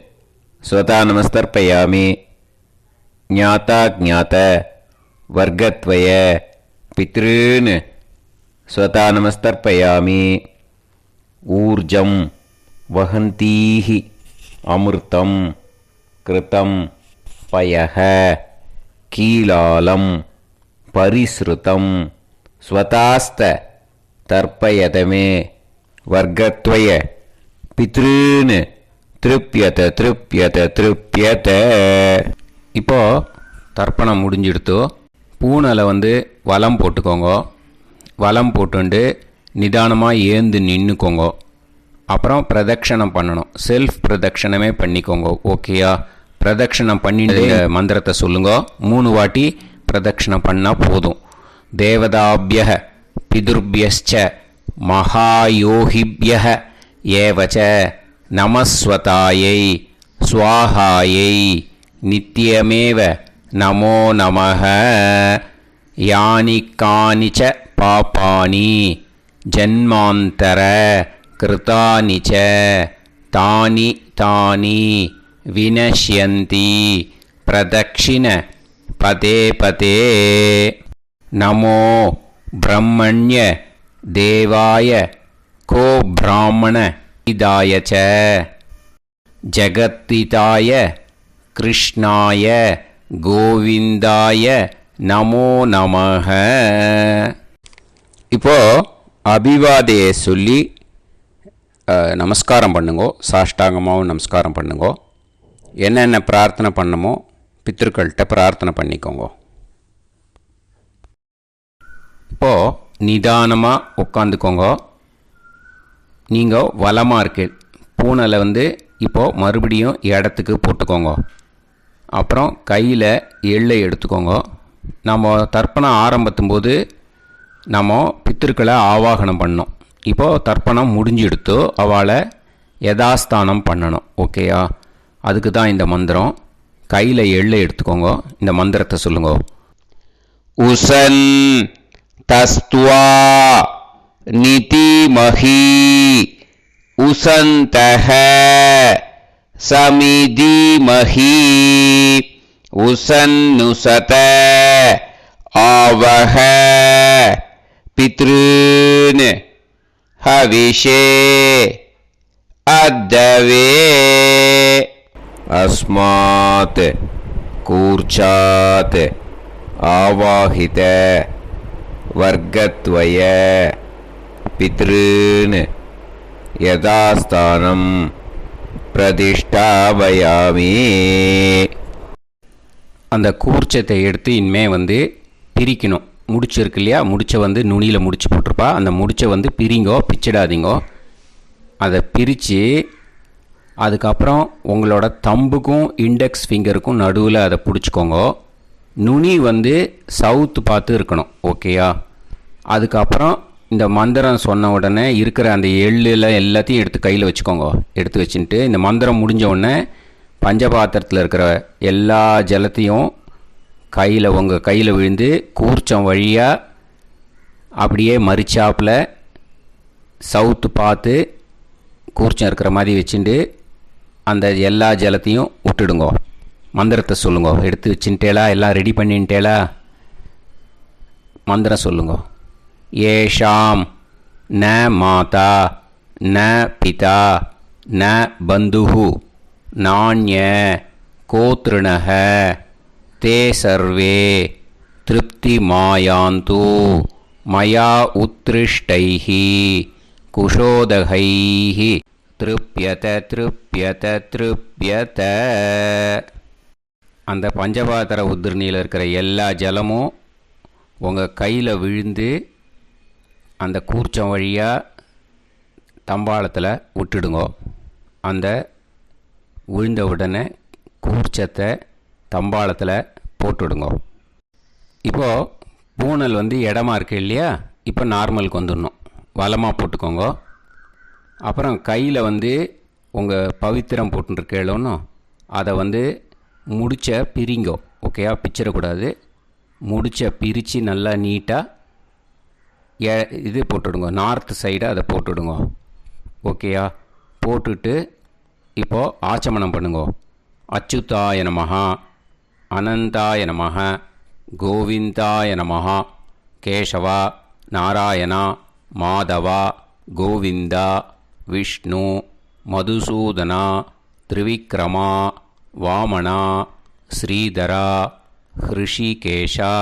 ஸ்வதா நமஸ்தர்ப்பயாமி. ஞாதா ஜாத்த வர்க்கத்வய பித்ருன்னு ஸ்வதா நமஸ்தர்ப்பயாமி. ஊர்ஜம் வஹந்தீஹி அமிர்தம் கிருதம் பயஹ கீலாலம் பரிஸ்ருதம் ஸ்வதாஸ்த தர்ப்பயதமே வர்க்கத்வய பித்ருன்னு திருப்யத திருப்யத திருப்யத. இப்போ தர்ப்பணம் முடிஞ்சிடுத்தோ பூனலை வலம் போட்டுக்கோங்க. வலம் போட்டுண்டு நிதானமாக ஏந்து நின்றுக்கோங்க. அப்புறம் பிரதட்சணம் பண்ணணும். செல்ஃப் பிரதட்சணமே பண்ணிக்கோங்க. ஓகேயா? பிரதட்சணம் பண்ணிட்டு மந்திரத்தை சொல்லுங்க. 3 வாட்டி பிரதட்சணம் பண்ணால் போதும். தேவதாபிய பிதுர்பியச்ச மகாயோகிபிய ஏவச்ச நமஸ்வதாயை ஸ்வாஹாயை நித்யமேவ நமோ நமஹ. யானி கானிச்ச பாபானி ஜன்மாந்தர கிருதானி ச தானி தானி வினஷ்யந்தி பிரதக்ஷிண பதே பதே. நமோ பிரம்மண்ய தேவாய கோ பிராமண இதாய ச ஜகத்திதாய கிருஷ்ணாய கோவிந்தாய நமோ நமஹ. இப்போ அபிவாதையை சொல்லி நமஸ்காரம் பண்ணுங்கோ. சாஷ்டாங்கமாகவும் நமஸ்காரம் பண்ணுங்கோ. என்னென்ன பிரார்த்தனை பண்ணமோ பித்ருக்கள்கிட்ட பிரார்த்தனை பண்ணிக்கோங்க. இப்போது நிதானமாக உட்காந்துக்கோங்க. நீங்கள் வலமாக இருக்கு பூனலை இப்போது மறுபடியும் இடத்துக்கு போட்டுக்கோங்க. அப்புறம் கையில் எள்ளை எடுத்துக்கோங்க. நம்ம தர்ப்பணம் ஆரம்பித்தும்போது நம்ம பித்திருக்களை ஆவாகனம் பண்ணோம். இப்போது தர்ப்பணம் முடிஞ்செடுத்து அவளை யதாஸ்தானம் பண்ணணும். ஓகேயா? அதுக்கு தான் இந்த மந்திரம். கையில் எள்ளை எடுத்துக்கோங்க. இந்த மந்திரத்தை சொல்லுங்க. உசன் தஸ்துவா நிதிமஹி உசந்தஹ சமிதிமஹி உசன்னுசத ஆவஹ பித்ருன் ஹவிஷே அத்தவே. அஸ்மாத் கூர்ச்சாத் ஆவாஹித வர்க்கத்வய பித்ருன் யதாஸ்தானம் பிரதிஷ்டாபயாமி. அந்த கூர்ச்சத்தை எடுத்து இனிமே பிரிக்கணும். முடிச்சு இருக்கு இல்லையா? முடிச்சை நுனியில் முடிச்சு போட்டிருப்பா. அந்த முடிச்சை பிரிங்கோ, பிச்சிடாதீங்கோ. அதை பிரித்து அதுக்கப்புறம் உங்களோட தம்புக்கும் இண்டெக்ஸ் ஃபிங்கருக்கும் நடுவில் அதை பிடிச்சிக்கோங்க. நுனி சவுத்து பார்த்து இருக்கணும். ஓகேயா? அதுக்கப்புறம் இந்த மந்திரம் சொன்ன உடனே இருக்கிற அந்த எள்ளில் எல்லாத்தையும் எடுத்து கையில் வச்சுக்கோங்க. எடுத்து வச்சுட்டு இந்த மந்திரம் முடிஞ்ச உடனே பஞ்சபாத்திரத்தில் இருக்கிற எல்லா ஜலத்தையும் உங்கள் கையில் விழுந்து கூர்ச்சம் வழியாக அப்படியே மறிச்சாப்பில் சவுத்து பார்த்து கூர்ச்சம் இருக்கிற மாதிரி வச்சுட்டு அந்த எல்லா ஜலத்தையும் விட்டுடுங்க. மந்திரத்தை சொல்லுங்க. எடுத்து வச்சுட்டேலா? எல்லாம் ரெடி பண்ணிட்டேலா? மந்திரம் சொல்லுங்க. ஏஷாம் ந மாதா ந பிதா ந பந்துஹு நாண்ய கோத்ருணஹ தே சர்வே திருப்தி மாயாந்து மயா உத்ருஷ்டைஹி குஷோதகைஹி திருப்யத திருப்யத திருப்யத. அந்த பஞ்சபாத்திர உதிர்ணியில் இருக்கிற எல்லா ஜலமும் உங்கள் கையில் விழுந்து அந்த கூர்ச்சம் வழியாக தம்பாளத்தில் விட்டுடுங்க. அந்த விழுந்த உடனே கூர்ச்சத்தை தம்பாளத்தில் போட்டுடுங்க. இப்போது பூனல் வந்து இடமா இருக்கு இல்லையா, இப்போ நார்மலுக்கு வந்துடணும். வலமாக போட்டுக்கோங்க. அப்புறம் கையில் வந்து உங்கள் பவித்திரம் போட்டுருக்கேளோன்னு அதை வந்து முடிச்ச பிரிங்கோ. ஓகேயா, பிச்சிடக்கூடாது. முடிச்ச பிரித்து நல்லா நீட்டாக இது போட்டுவிடுங்க. நார்த் சைடு அதை போட்டுவிடுங்க. ஓகேயா, போட்டுட்டு இப்போது ஆச்சமனம் பண்ணுங்க. அச்சுதாய நமஹ, அனந்தாய நமஹ, கோவிந்தாய நமஹ, கேசவா, நாராயணா, மாதவா, கோவிந்தா, விஷ்ணு, மதுசூதனா, திரிவிக்ரமா, வாமனா, ஸ்ரீதரா, ஹிருஷிகேஷா,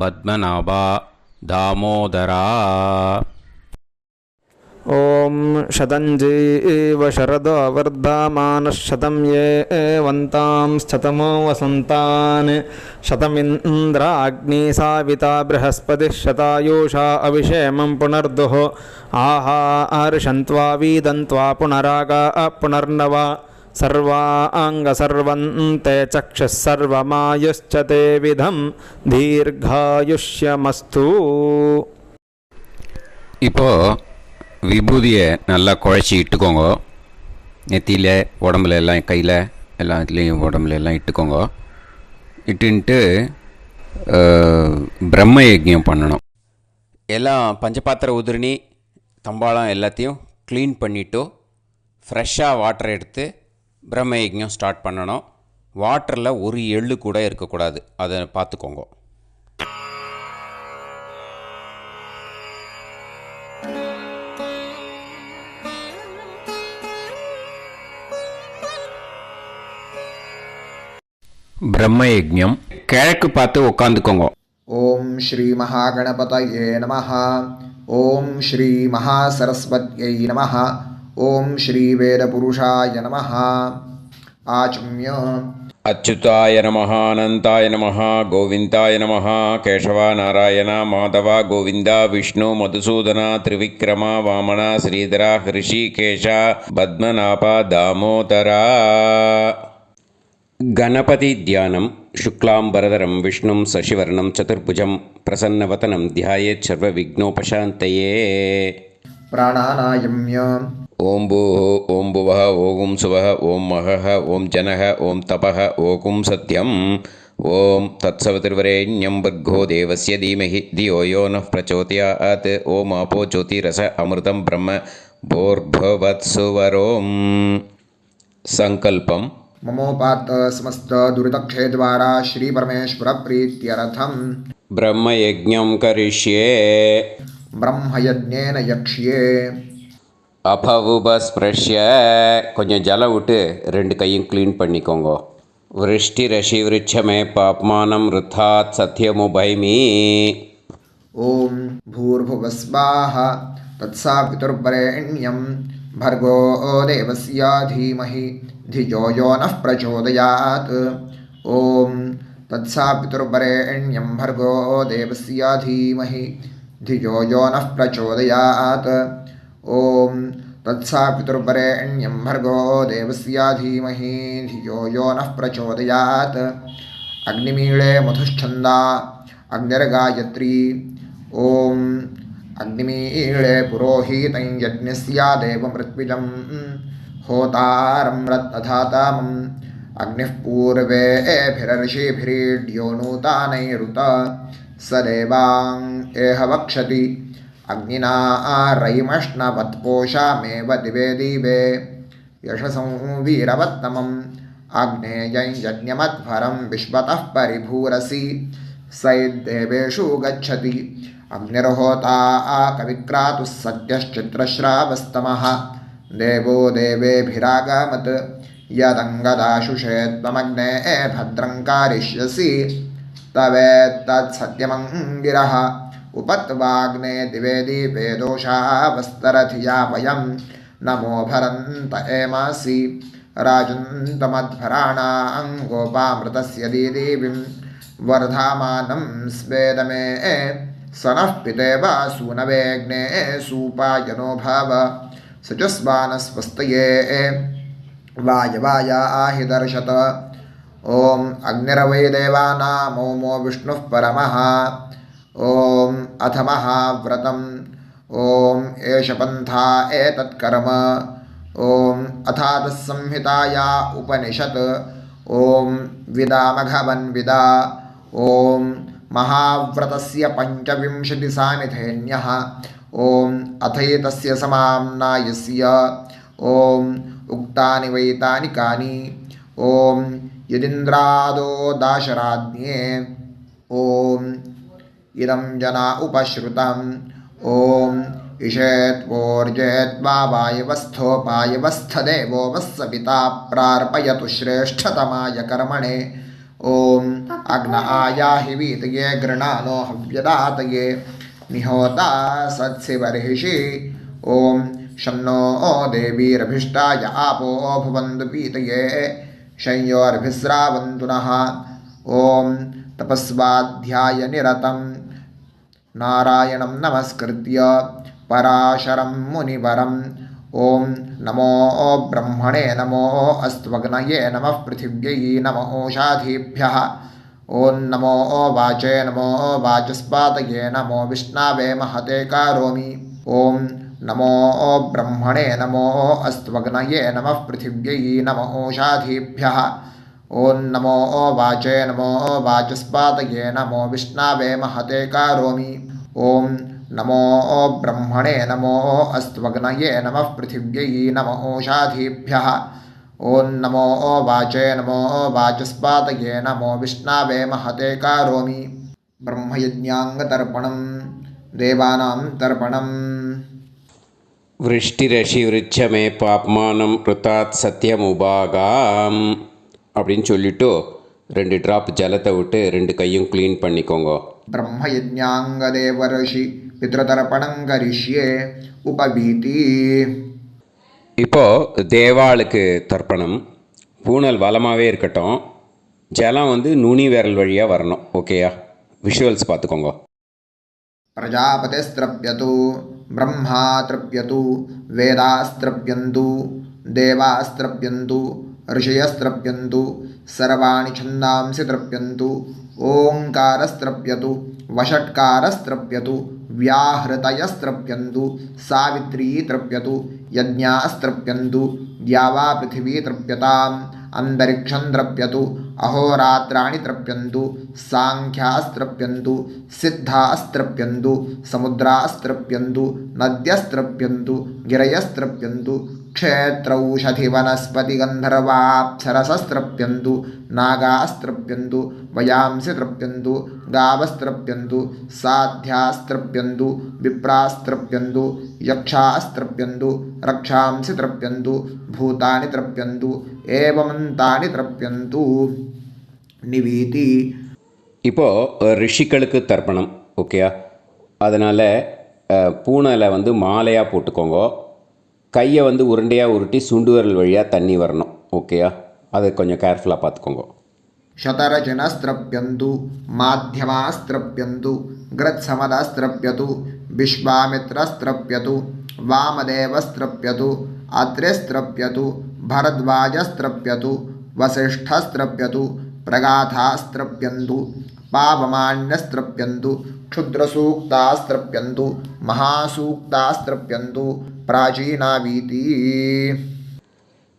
பத்மநாபா, தாமோதரா. ॐ शतञ्जीव शरदो वर्धमानः शतं ये एवन्तां शतमो वसन्तान् शतमिन्द्राग्नी साविता बृहस्पतिः शतायुषा अभिषेमं पुनर्दुः आहार्षन्त्वा वीदन्त्वा पुनरागा पुनर्नवा सर्वाङ्गसर्वन्ते चक्षुः सर्वमायुश्च ते विधं दीर्घायुष्यमस्तु. இப்போது விபூதியை நல்லா குழச்சி இட்டுக்கோங்க. நெத்தியில், உடம்புல எல்லாம், கையில் எல்லாத்துலேயும் உடம்புல எல்லாம் இட்டுக்கோங்க. இட்டுன்ட்டு பிரம்ம யஜ்ஞம் பண்ணணும். எல்லாம் பஞ்சபாத்திர உதிரணி தம்பாளம் எல்லாத்தையும் க்ளீன் பண்ணிவிட்டு ஃப்ரெஷ்ஷாக வாட்டர் எடுத்து பிரம்ம யஜ்ஞம் ஸ்டார்ட் பண்ணணும். வாட்டரில் ஒரு எள்ளு கூட இருக்கக்கூடாது, அதை பார்த்துக்கோங்க. பிரம்ம யஜ்ஞம் கிழக்கு பார்த்து உட்காந்துக்கோங்க. ஓம் ஸ்ரீ மகாகணபதயே நமஹ. ஓம் ஸ்ரீ மகாசரஸ்வத்யை நமஹ. ஓம் ஸ்ரீ வேதபுருஷாய நமஹ. ஆச்ம்ய அச்சுதாய நமஹ, அனந்தாய நமஹ, கோவிந்தாய நமஹ, கேசவா, நாராயணா, மாதவா, கோவிந்தா, விஷ்ணு, மதுசூதனா, திரிவிக்ரமா, வாமனா, ஸ்ரீதரா, ஹிருஷிகேஷா, பத்மநாபா, தாமோதரா. गणपति ध्यानं शुक्लांबरधरं विष्णुं शशिवर्णं चतुर्भुजं प्रसन्नवदनं ध्यायेत् सर्वविघ्नोपशान्तये. प्राणानायम्य ओं भूः, ओं भुवः, ओं सुवः, ओं महः, ओं जनः, ओं तपः, ओं सत्यम्. ओं तत्सवितुर्वरेण्यं भर्गो देवस्य धीमहि धियो यो नः प्रचोदयात्. ओं आपो ज्योतिरस अमृतं ब्रह्म भूर्भुवत्सुवरों. संकल्पम्. ममोपात्त समस्त दुरितक्षयद्वारा श्री परमेश्वर प्रीत्यर्थं ब्रह्मयज्ञं करिष्ये. ब्रह्मयज्ञेन यक्ष्ये. அபவுபஸ்பிரஷ்ய கொஞ்சம் ஜலம் விட்டு 2 கையும் க்ளீன் பண்ணிக்கோங்க. விருஷ்டி ரஷி விருட்சமே பாப்மானம் ருத்தாத் சத்யமுபைமி. ஓம் பூர்புவஸ்வாஹ தத்சாவிதுர்வரெண்யம் भर्गो देवस्य धीमहि धियो यो नः प्रचोदयात्. ॐ तत्सवितुर्वरेण्यं भर्गो देवस्य धीमहि धियो यो नः प्रचोदयात्. ॐ तत्सवितुर्वरेण्यं भर्गो देवस्य धीमहि धियो यो नः प्रचोदयात्. अग्निमीळे मधुश्छन्दा अग्निर्गायत्री. ॐ अग्निमीळे पुरोहितं यज्ञस्य देवमृत्विजं होतारं रत्नधातामम् अग्निः पूर्वेभिरर्षिभिरीड्यो नूतानैरुत स देवां एह वक्षति अग्निना रयिमष्णवत्पोषामेव दिवे दिवे यशसं वीरवत्तमम् आग्नेयं यज्ञमध्वरं विश्वतः परिभूरसि सैद्देवेषु गच्छति. अग्निर्होता कविक्रातुः सद्यश्चित्रश्रावस्तमः देवो देवेभिरागमत् यदङ्गदाशुषे त्वमग्ने भद्रं कारिष्यसि तवेत्तत्सत्यमङ्गिरः उपत्वाग्ने दिवे दीपे दोषावस्तरधिया वयं नमो भरन्त एमासि राजन्तमध्वराणां गोपामृतस्य दीदेवीं वर्धामानं स्वेदमे स नः पितेव सूनवेग्ने सूपायनो भाव सचस्वानस्वस्तये वायवाया हि दर्शत. ॐ अग्निरवै देवानामोमो विष्णुः परमः ॐ अथ महाव्रतम् ॐ एष पन्था एतत्कर्म ॐ अथातः संहिताया उपनिषत् ॐ विदामघवन्विदा ॐ महाव्रतस्य पञ्चविंशतिसामिथेन्यः ॐ अथैतस्य समाम्नायस्य ॐ उक्तानि वैतानि कानि ॐ यदिन्द्रादो दाशराज्ञे ॐ इदं जना उपश्रुतम् ॐ इषेत्वोर्जेत्वा वायवस्थोपायवस्थदेवो वस्सविता प्रार्पयतु श्रेष्ठतमाय कर्मणे ॐ अग्न आयाहि वीतये गृणानो हव्यदातये निहोता सत्सिवर्हिषि ॐ शन्नो देवीरभिष्टाय आपो भुवन्तु पीतये शंयोर्भिस्रावन्तु नः ॐ तपस्वाध्यायनिरतं नारायणं नमस्कृत्य पराशरं मुनिवरं ॐ नमो ब्रह्मणे नमो अस्त्वग्नये नमः पृथिव्यै नमो ओषाधीभ्यः ॐ नमो वाचे नमो वाचस्पातये नमो विष्णवे महते करोमि ॐ नमो ब्रह्मणे नमो अस्त्वग्नये नमः पृथिव्यै नमो ओषाधीभ्यः ॐ नमो वाचे नमो वाचस्पातये नमो विष्णवे महते करोमि ॐ नमो ब्रह्मणे नमो अस्त्वग्नये नमः पृथिव्यै नमो ओषाधीभ्यः ॐ नमो वाचे नमो वाचस्पातये नमो विष्णवे महते करोमि ब्रह्मयज्ञाङ्गतर्पणं देवानां तर्पणम् விருஷ்டிரஷிவிருச்சமே பாப்மானம் ருத்தாத் சத்தியமுபாகாம் அப்படின்னு சொல்லிட்டு 2 ட்ராப் ஜலத்தை விட்டு 2 கையும் க்ளீன் பண்ணிக்கோங்க. ब्रह्मयज्ञाङ्गदेवर्षि पितृतर्पणं करिष्ये उपवीति இப்போது தேவாளுக்கு தர்ப்பணம். பூனல் வளமாகவே இருக்கட்டும். ஜலம் வந்து நுனி விரல் வழியாக வரணும். ஓகேயா? விஷுவல்ஸ் பார்த்துக்கோங்க. प्रजापतिस्त्रप्यतु ब्रह्मा तृप्यतु वेदास्त्रप्यन्तु देवास्त्रप्यन्तु ऋषयस्त्रप्यन्तु सर्वाणि छन्दांसि तृप्यन्तु ओङ्कारस्त्रप्यतु वषट्कारस्त्रप्यतु व्याहृतयस्त्रप्यन्तु सावित्री तृप्यतु यज्ञास्त्रप्यन्तु द्यावा पृथिवी तृप्यताम् अंतरिक्षं तृप्यतु अहोरात्राणि तृप्यन्तु सांख्यास्त्रप्यन्तु सिद्धास्त्रप्यन्तु समुद्रास्त्रप्यन्तु नद्यस्त्रप्यन्तु गिरयस्त्रप्यन्तु क्षेत्रौषधिवनस्पतिगन्धर्वाप्सरसस्त्रप्यन्तु नागास्त्रप्यन्तु वयांसि तृप्यन्तु गावस्त्रप्यन्तु साध्यास्त्रप्यन्तु विप्रास्त्रप्यन्तु यक्षास्त्रप्यन्तु रक्षांसि तृप्यन्तु भूतानि तृप्यन्तु एवमन्तानि तृप्यन्तु निवीति. இப்போது ரிஷிகளுக்கு தர்ப்பணம். ஓகேயா? அதனால் பூனலை வந்து மாலையாக போட்டுக்கோங்க. கையை வந்து உருண்டையாக உருட்டி சுண்டு விரல் வழியாக தண்ணி வரணும். ஓகேயா? அதை கொஞ்சம் கேர்ஃபுல்லாக பார்த்துக்கோங்க. शतरजनस्त्रप्यन्तु माध्यमास्त्रप्यन्तु गृत्समदस्त्रप्यतु विश्वामित्रस्त्रप्यतु वामदेवस्त्रप्यतु अत्रिस्त्रप्यतु भरद्वाजस्त्रप्यतु वसिष्ठस्त्रप्यतु प्रगाथास्त्रप्यन्तु पावमान्यस्त्रप्यन्तु क्षुद्रसूक्तास्त्रप्यन्तु महासूक्तास्त्रप्यन्तु प्राचीनावीति.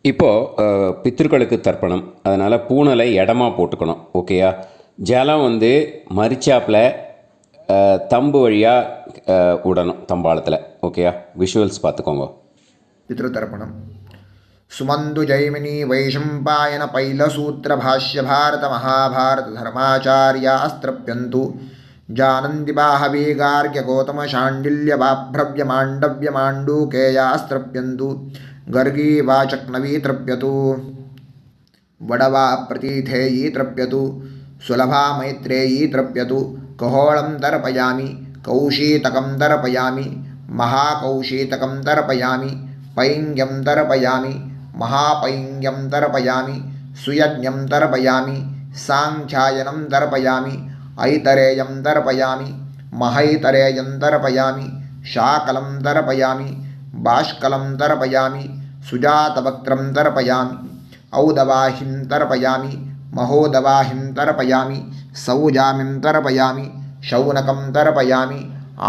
இப்போது பித்ருக்களுக்கு தர்ப்பணம். அதனால் பூனலை இடமா போட்டுக்கணும். ஓகேயா? ஜலம் வந்து மரிச்சாப்பில் தம்பு வழியாக விடணும் தம்பாளத்தில். ஓகேயா? விஷுவல்ஸ் பார்த்துக்கோங்க. पितृतर्पणम् सुमन्तु जैमिनी वैशम्पायन पैलसूत्रभाष्य भारत महाभारत धर्माचार्यास्त्रप्यन्तु जानन्ति बाहवी गार्ग्य गौतम शाण्डिल्य बाभ्रव्य माण्डव्य माण्डूकेयास्त्रप्यन्तु गर्गी वाचक्नवी तृप्यतु वडवा प्रतीथेयी तृप्यतु सुलभा मैत्रेयी तृप्यतु कहोळं तर्पयामि कौशीतकं तर्पयामि महाकौशीतकं तर्पयामि पैङ्ग्यं तर्पयामि महापैङ्ग्यं तर्पयामि सुयज्ञं तर्पयामि साङ्ख्यायनं तर्पयामि ऐतरेयं तर्पयामि महैतरेयं तर्पयामि शाकलं तर्पयामि बाष्कलं तर्पयामि सुजातवक्त्रं तर्पयामि औदवाहिं तर्पयामि महोदवाहिं तर्पयामि सौजामिं तर्पयामि शौनकं तर्पयामि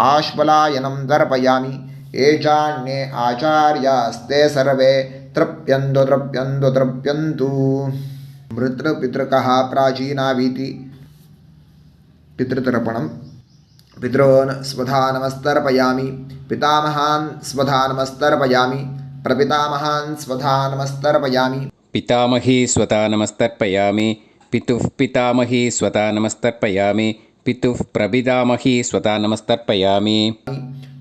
आश्वलायनं तर्पयामि ये चान्ये आचार्यास्ते सर्वे तृप्यन्तु तृप्यन्तु तृप्यन्तु मृतृपितृकः प्राचीनावीति पितृतर्पणम् पितॄन् स्वधानमस्तर्पयामि पितामहान् स्वधानमस्तर्पयामि प्रपितामहान् स्वधानमस्तर्पयामि पितामही स्वतानमस्तर्पयामि पितुः पितामही स्वतानमस्तर्पयामि पितुः प्रपितामही स्वतानमस्तर्पयामि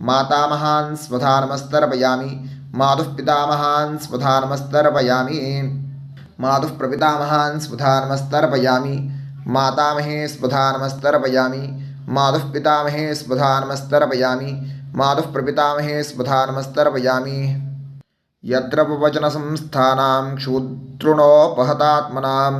मातामहान् स्वधानमस्तर्पयामि मातुः पितामहान् स्वधानमस्तर्पयामि मातुः प्रपितामहान् स्वधानमस्तर्पयामि मातामहे स्वधानमस्तर्पयामि मातुः पितामहे स्वधानमस्तर्पयामि मातुः प्रपितामहे स्वधानमस्तर्पयामि यत्र वचनसंस्थानां क्षूद्रुणोपहतात्मनां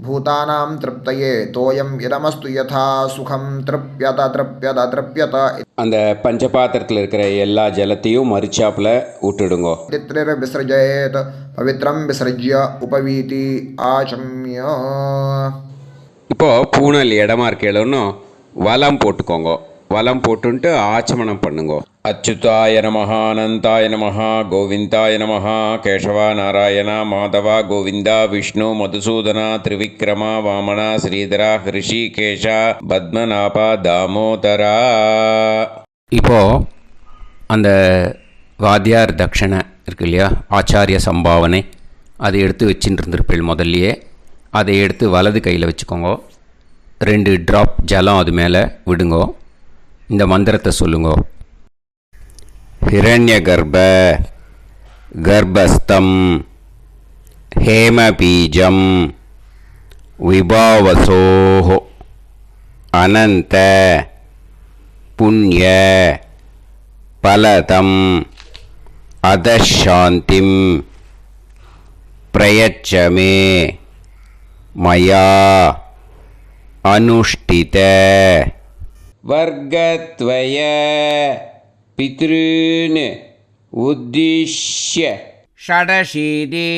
भूतानां तृप्तये तोयम् इदमस्तु यथा सुखं तृप्यत तृप्यत तृप्यत அந்த பஞ்சபாத்திரத்தில் இருக்கிற எல்லா ஜலத்தையும் மறுச்சாப்பில் விட்டுடுங்கோ. विसृजेत पवित्रं विसृज्य उपवीति आचम्य இப்போது பூனல் இடமா இருக்கேன்னு வலம் போட்டுக்கோங்க. வலம் போட்டுன்ட்டு ஆச்சமனம் பண்ணுங்கோ. அச்சுதாய நமஹ அனந்தாய நமஹ கோவிந்தாய நமஹ கேசவா நாராயணா மாதவா கோவிந்தா விஷ்ணு மதுசூதனா திரிவிக்ரமா வாமனா ஸ்ரீதரா ஹிருஷிகேஷா பத்மநாபா தாமோதரா. இப்போது அந்த வாத்தியார் தட்சணை இருக்கு இல்லையா, ஆச்சாரிய சம்பாவனை, அதை எடுத்து வச்சுட்டு இருந்திருப்பேள் முதல்லையே. அதை எடுத்து வலது கையில் வச்சுக்கோங்க. 2 ட்ராப் ஜலம் அது மேலே விடுங்கோ. இந்த மந்திரத்தை சொல்லுங்கோ. ஹிரண்ய கர்ப்ப கர்ப்பஸ்தம் ஹேமபீஜம் விபாவசோஹோ அனந்த புண்ணிய பலதம் அதசாந்திம் பிரயச்சமே மயா அனுஷ்டித வர்க்கத்வய பித்ருன் உத்திஷ்ய षडशीति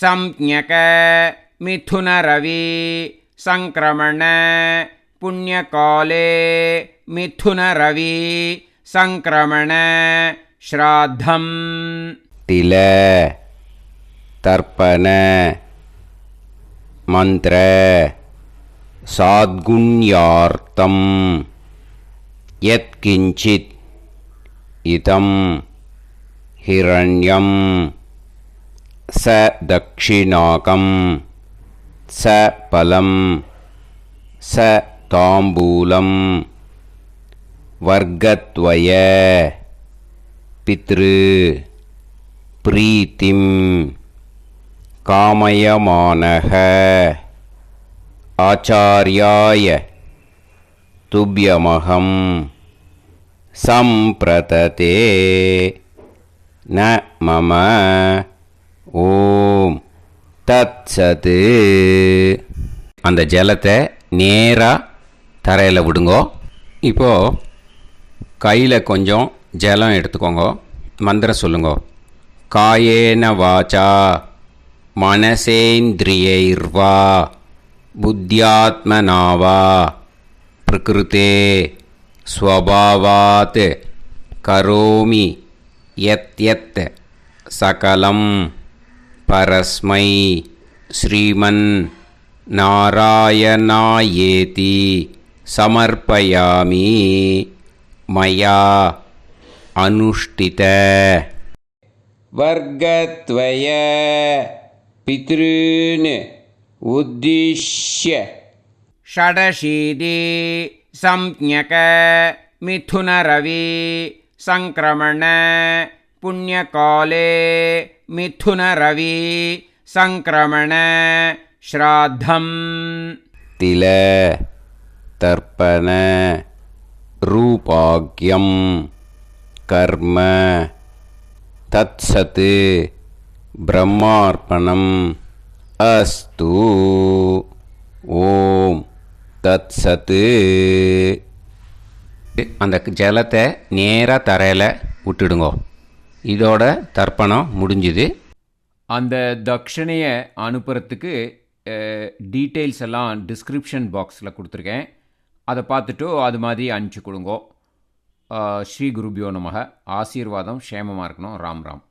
संज्ञक मिथुनरवि संक्रमण पुण्यकाले मिथुनरवि संक्रमण श्राद्धं तिल तर्पण मंत्र साद्गुण्यार्थं यत्किंचित् इदं हिरण्यं स दक्षिणाकं स फलं स ताम्बूलं वर्गत्वय पितृ प्रीतिं कामयमानः आचार्याय तुभ्यमहं सम्प्रतते न मम ஓம் தத்சத். அந்த ஜலத்தை நேராக தரையில் விடுங்கோ. இப்போது கையில் கொஞ்சம் ஜலம் எடுத்துக்கோங்க. மந்திரம் சொல்லுங்கோ. காயேன வாச்சா மனசேந்திரியைர்வா புத்தியாத்மனாவா பிரகிருதே ஸ்வபாவாத் கரோமி யத் யத் சகலம் பரஸ்மை ஸ்ரீமன் நாராயணாயேதி சமர்ப்பயாமி மயா அனுஷ்டித வர்க்கத்வய பித்ருன் உத்திஷ்ய षडशीति संज्ञक मिथुनरवि संक्रमण पुण्यकाले मिथुनरवि संक्रमण श्राद्धं तिल तर्पण रूपाग्यं कर्म तत्सत् ब्रह्मार्पणम् अस्तु. ஓம் தத்சத்து. அந்த ஜலத்தை நேராக தரையில் விட்டுடுங்கோ. இதோட தர்ப்பணம் முடிஞ்சுது. அந்த தட்சணையை அனுப்புறதுக்கு டீட்டெயில்ஸ் எல்லாம் டிஸ்கிரிப்ஷன் பாக்ஸில் கொடுத்துருக்கேன். அதை பார்த்துட்டு அது மாதிரி அனுப்பிச்சி கொடுங்கோ. ஸ்ரீ குருபியோ நமக. ஆசீர்வாதம், க்ஷேமமாக இருக்கணும். ராம் ராம்.